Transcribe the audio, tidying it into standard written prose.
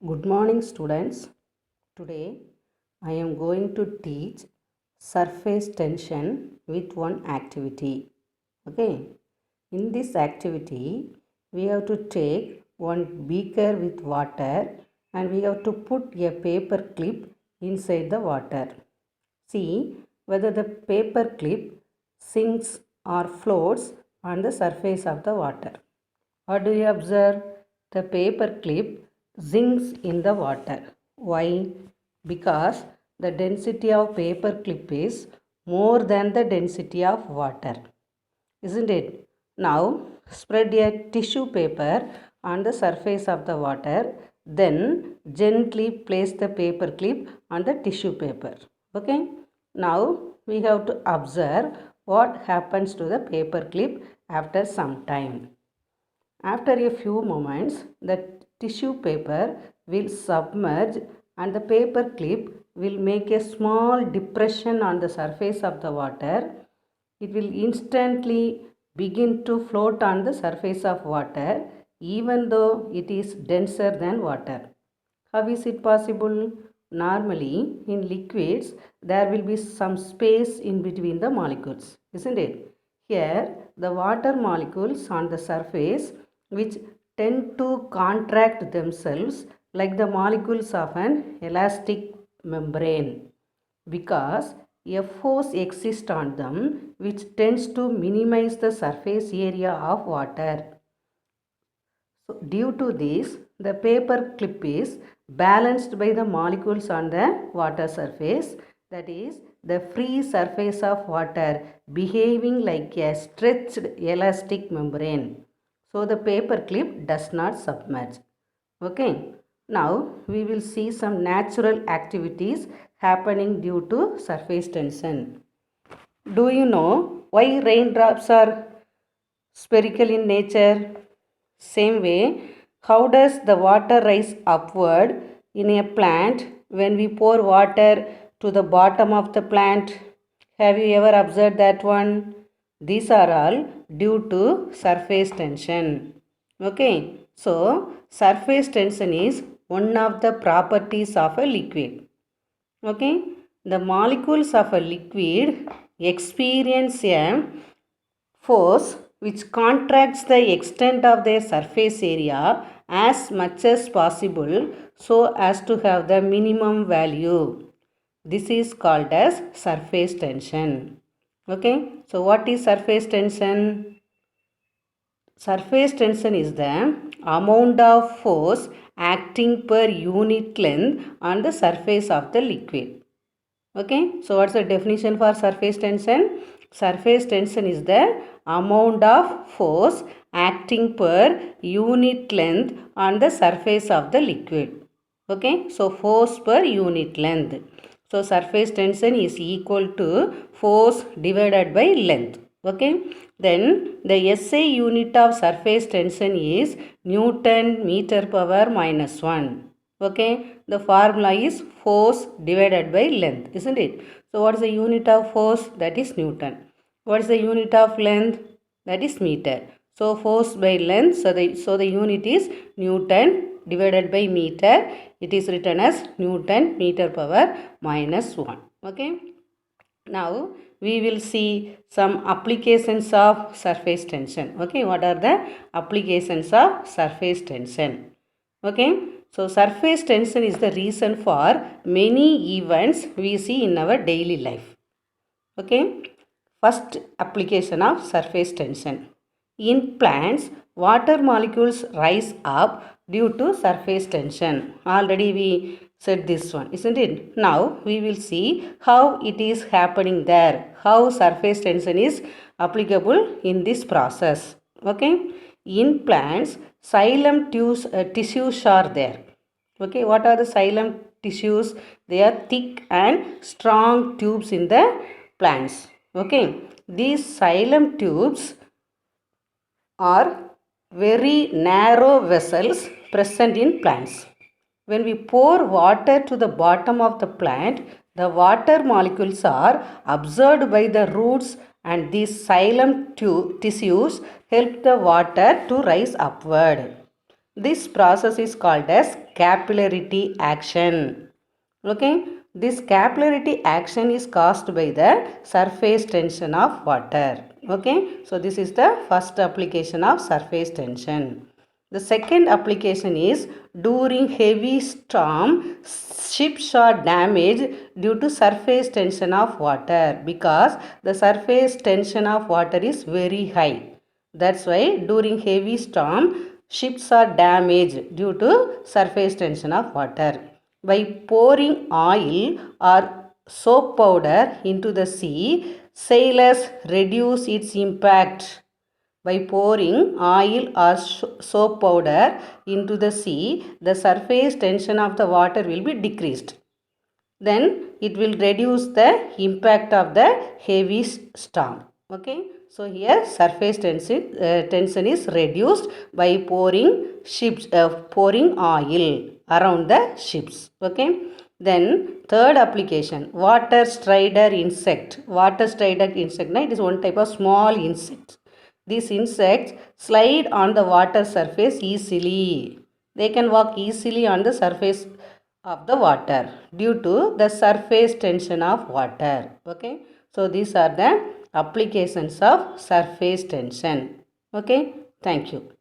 Good morning, students. Today I am going to teach surface tension with one activity. Okay, in this activity, we have to take one beaker with water and we have to put a paper clip inside the water. See whether the paper clip sinks or floats on the surface of the water. What do you observe? The paper clip sinks in the water. Why? Because the density of paper clip is more than the density of water. Isn't it? Now spread a tissue paper on the surface of the water. Then gently place the paper clip on the tissue paper. Okay. Now we have to observe what happens to the paper clip after some time. After a few moments, the tissue paper will submerge and the paper clip will make a small depression on the surface of the water. It will instantly begin to float on the surface of water even though it is denser than water. How is it possible? Normally, in liquids, there will be some space in between the molecules, isn't it? Here, the water molecules on the surface which tend to contract themselves like the molecules of an elastic membrane because a force exists on them which tends to minimize the surface area of water. So, due to this, the paper clip is balanced by the molecules on the water surface, that is, the free surface of water behaving like a stretched elastic membrane. So, the paper clip does not submerge. Okay. Now, we will see some natural activities happening due to surface tension. Do you know why raindrops are spherical in nature? Same way, how does the water rise upward in a plant when we pour water to the bottom of the plant? Have you ever observed that one? These are all due to surface tension. Okay, so surface tension is one of the properties of a liquid. Okay, the molecules of a liquid experience a force which contracts the extent of their surface area as much as possible so as to have the minimum value. This is called as surface tension. Okay, so what is surface tension? Surface tension is the amount of force acting per unit length on the surface of the liquid. Okay, so what's the definition for surface tension? Surface tension is the amount of force acting per unit length on the surface of the liquid. Okay, so force per unit length. So surface tension is equal to force divided by length. Okay, then the SI unit of surface tension is Newton meter power minus 1. Okay, the formula is force divided by length, isn't it? So what is the unit of force? That is Newton. What is the unit of length? That is meter. So force by length, so the unit is Newton divided by meter. It is written as Newton meter power minus 1. Okay. Now we will see some applications of surface tension. Okay, what are the applications of surface tension? Okay, so surface tension is the reason for many events we see in our daily life. Okay, first application of surface tension. In plants, water molecules rise up due to surface tension. Already we said this one, isn't it? Now we will see how it is happening there, how surface tension is applicable in this process. Okay, in plants, xylem tissues are there. Okay, what are the xylem tissues? They are thick and strong tubes in the plants. Okay, these xylem tubes are very narrow vessels present in plants. When we pour water to the bottom of the plant, the water molecules are absorbed by the roots and these xylem tissues help the water to rise upward. This process is called as capillarity action. Okay, this capillarity action is caused by the surface tension of water. Okay, so this is the first application of surface tension. The second application is during heavy storm, ships are damaged due to surface tension of water because the surface tension of water is very high. That's why during heavy storm, ships are damaged due to surface tension of water. By pouring oil or soap powder into the sea, sailors reduce its impact. By pouring oil or soap powder into the sea, the surface tension of the water will be decreased. Then it will reduce the impact of the heavy storm. Okay, so here surface tension is reduced by pouring oil around the ships. Okay, then third application, water strider insect. Water strider insect, it is one type of small insect. These insects slide on the water surface easily. They can walk easily on the surface of the water due to the surface tension of water. Okay, so these are the applications of surface tension. Okay, thank you.